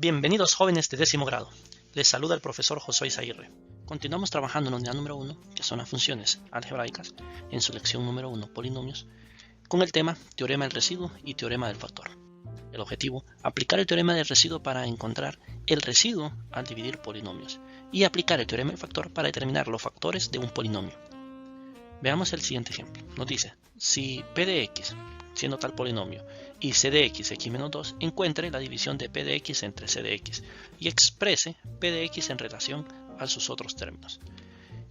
Bienvenidos jóvenes de 10º grado. Les saluda el profesor Josué Izaguirre. Continuamos trabajando en la unidad número 1, que son las funciones algebraicas, en su lección número 1, polinomios, con el tema teorema del residuo y teorema del factor. El objetivo, aplicar el teorema del residuo para encontrar el residuo al dividir polinomios y aplicar el teorema del factor para determinar los factores de un polinomio. Veamos el siguiente ejemplo. Nos dice, si p de x, siendo tal polinomio, y c de x, x menos 2, encuentre la división de p de x entre c de x y exprese p de x en relación a sus otros términos.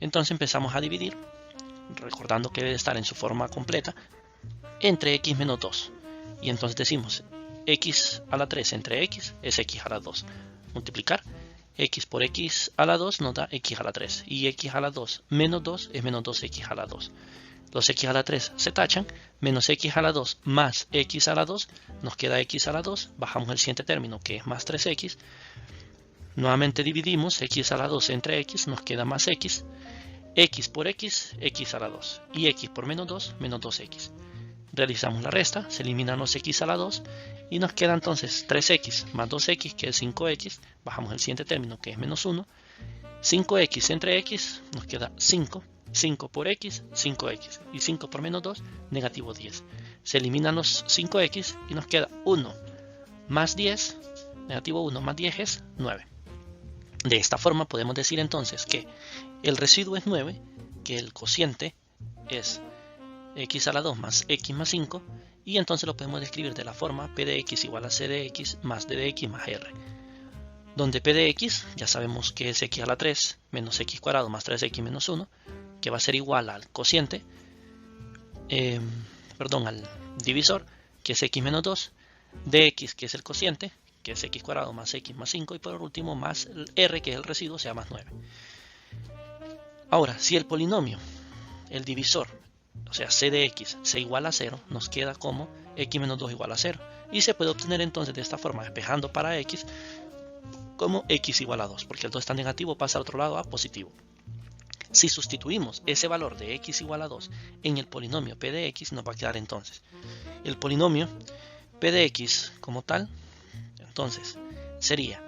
Entonces empezamos a dividir, recordando que debe estar en su forma completa, entre x menos 2. Y entonces decimos, x a la 3 entre x es x a la 2. Multiplicar x por x a la 2 nos da x a la 3. Y x a la 2 menos 2 es menos 2x a la 2. Los x a la 3 se tachan, menos x a la 2 más x a la 2, nos queda x a la 2, bajamos el siguiente término que es más 3x, nuevamente dividimos x a la 2 entre x, nos queda más x por x, x a la 2, y x por menos 2, menos 2x. Realizamos la resta, se eliminan los x a la 2, y nos queda entonces 3x más 2x, que es 5x, bajamos el siguiente término que es menos 1, 5x entre x, nos queda 5, 5 por x, 5x, y 5 por menos 2, negativo 10. Se eliminan los 5x y nos queda 1 más 10, negativo 1 más 10 es 9. De esta forma podemos decir entonces que el residuo es 9, que el cociente es x a la 2 más x más 5, y entonces lo podemos describir de la forma p de x igual a c de x más d de x más r. Donde p de x ya sabemos que es x a la 3 menos x cuadrado más 3x menos 1, que va a ser igual al cociente, al divisor, que es x menos 2, dx, que es el cociente, que es x cuadrado más x más 5, y por último más r, que es el residuo, sea más 9. Ahora, si el polinomio, el divisor, o sea c de x, se iguala a 0, nos queda como x menos 2 igual a 0. Y se puede obtener entonces de esta forma, despejando para x, como x igual a 2, porque el 2 está negativo, pasa al otro lado a positivo. Si sustituimos ese valor de x igual a 2 en el polinomio p de x, nos va a quedar entonces el polinomio p de x como tal. Entonces sería,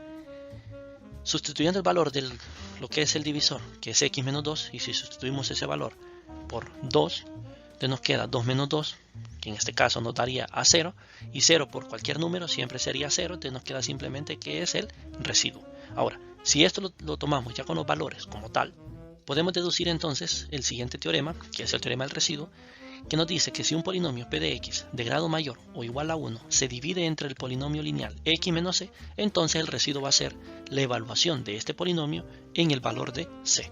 sustituyendo el valor de lo que es el divisor, que es x menos 2, y si sustituimos ese valor por 2, entonces nos queda 2 menos 2, que en este caso nos daría a 0, y 0 por cualquier número siempre sería 0, entonces nos queda simplemente que es el residuo. Ahora, si esto lo tomamos ya con los valores como tal, podemos deducir entonces el siguiente teorema, que es el teorema del residuo, que nos dice que si un polinomio p de x de grado mayor o igual a 1 se divide entre el polinomio lineal x menos c, entonces el residuo va a ser la evaluación de este polinomio en el valor de c.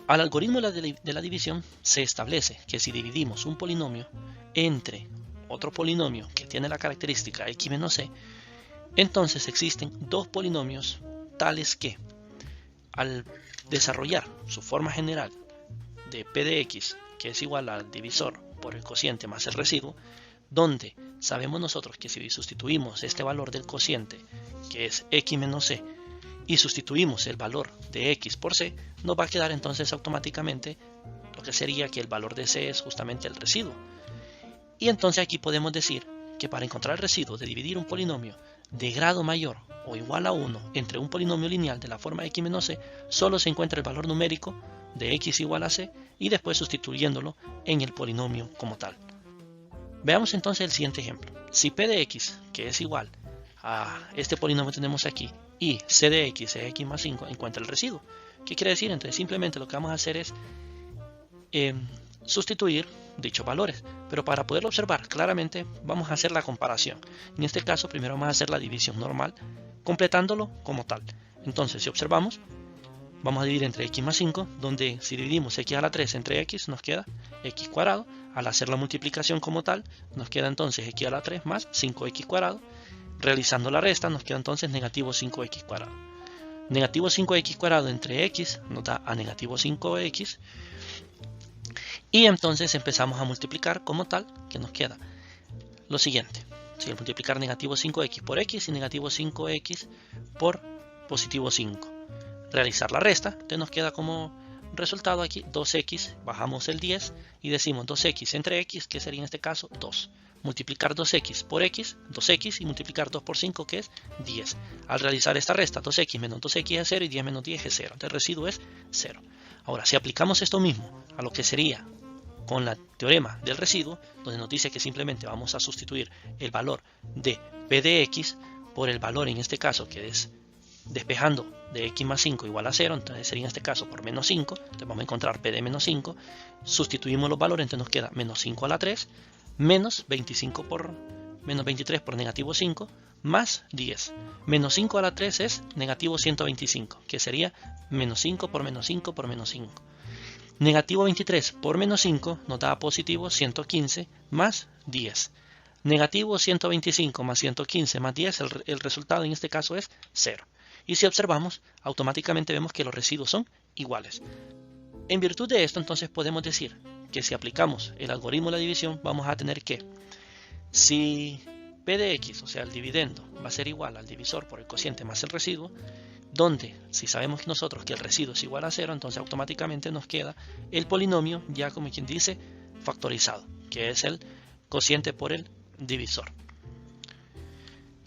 Al algoritmo de la división se establece que si dividimos un polinomio entre otro polinomio que tiene la característica x menos c, entonces existen dos polinomios tales que, al desarrollar su forma general de p de x, que es igual al divisor por el cociente más el residuo, donde sabemos nosotros que si sustituimos este valor del cociente, que es x menos c, y sustituimos el valor de x por c, nos va a quedar entonces automáticamente lo que sería que el valor de c es justamente el residuo. Y entonces aquí podemos decir que para encontrar el residuo de dividir un polinomio de grado mayor o igual a 1 entre un polinomio lineal de la forma x menos c, solo se encuentra el valor numérico de x igual a c y después sustituyéndolo en el polinomio como tal. Veamos entonces el siguiente ejemplo. Si p de x, que es igual a este polinomio que tenemos aquí, y c de x es x más 5, encuentra el residuo. ¿Qué quiere decir? Entonces simplemente lo que vamos a hacer es sustituir dichos valores, pero para poderlo observar claramente vamos a hacer la comparación. En este caso primero vamos a hacer la división normal, completándolo como tal. Entonces si observamos, vamos a dividir entre x más 5, donde si dividimos x a la 3 entre x nos queda x cuadrado. Al hacer la multiplicación como tal nos queda entonces x a la 3 más 5x cuadrado. Realizando la resta nos queda entonces negativo 5x cuadrado. Negativo 5x cuadrado entre x nos da a negativo 5x. Y entonces empezamos a multiplicar como tal, que nos queda lo siguiente. Si multiplicar negativo 5x por x y negativo 5x por positivo 5. Realizar la resta, entonces nos queda como resultado aquí 2x, bajamos el 10 y decimos 2x entre x, que sería en este caso 2. Multiplicar 2x por x, 2x, y multiplicar 2 por 5, que es 10. Al realizar esta resta, 2x menos 2x es 0 y 10 menos 10 es 0. Entonces el residuo es 0. Ahora, si aplicamos esto mismo a lo que sería con la teorema del residuo, donde nos dice que simplemente vamos a sustituir el valor de p de x por el valor en este caso que es despejando de x más 5 igual a 0, entonces sería en este caso por menos 5, entonces vamos a encontrar p de menos 5, sustituimos los valores, entonces nos queda menos 5 a la 3, menos 25 por menos 23 por negativo 5, más 10. Menos 5 a la 3 es negativo 125, que sería menos 5 por menos 5 por menos 5. Negativo 23 por menos 5 nos da positivo 115 más 10. Negativo 125 más 115 más 10, el resultado en este caso es 0. Y si observamos, automáticamente vemos que los residuos son iguales. En virtud de esto, entonces podemos decir que si aplicamos el algoritmo de la división, vamos a tener que, si p de x, o sea el dividendo, va a ser igual al divisor por el cociente más el residuo, donde si sabemos nosotros que el residuo es igual a 0, entonces automáticamente nos queda el polinomio ya como quien dice factorizado, que es el cociente por el divisor.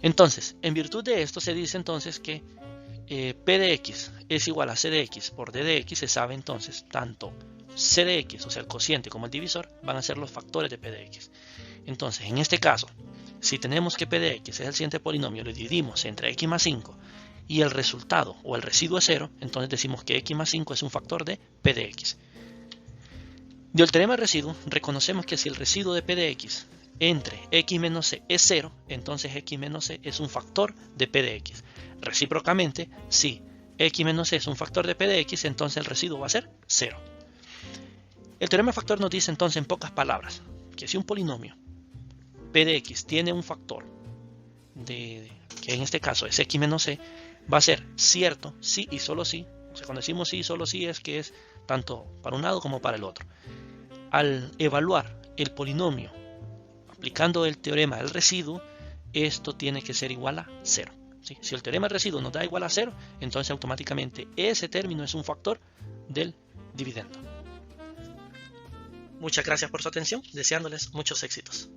Entonces, en virtud de esto se dice entonces que p de x es igual a c de x por d de x. Se sabe entonces tanto c de x, o sea el cociente, como el divisor van a ser los factores de p de x. Entonces, en este caso, si tenemos que p de x es el siguiente polinomio, lo dividimos entre x más 5 y el resultado o el residuo es 0, entonces decimos que x más 5 es un factor de p de x. Del teorema de residuo, reconocemos que si el residuo de p de x entre x menos c es 0, entonces x menos c es un factor de p de x. Recíprocamente, si x menos c es un factor de p de x, entonces el residuo va a ser 0. El teorema de factor nos dice entonces en pocas palabras que si un polinomio p de x tiene un factor que en este caso es x menos c, va a ser cierto si y solo si. O sea, cuando decimos sí y solo si es que es tanto para un lado como para el otro. Al evaluar el polinomio aplicando el teorema del residuo, esto tiene que ser igual a 0. ¿Sí? Si el teorema del residuo nos da igual a 0, entonces automáticamente ese término es un factor del dividendo. Muchas gracias por su atención, deseándoles muchos éxitos.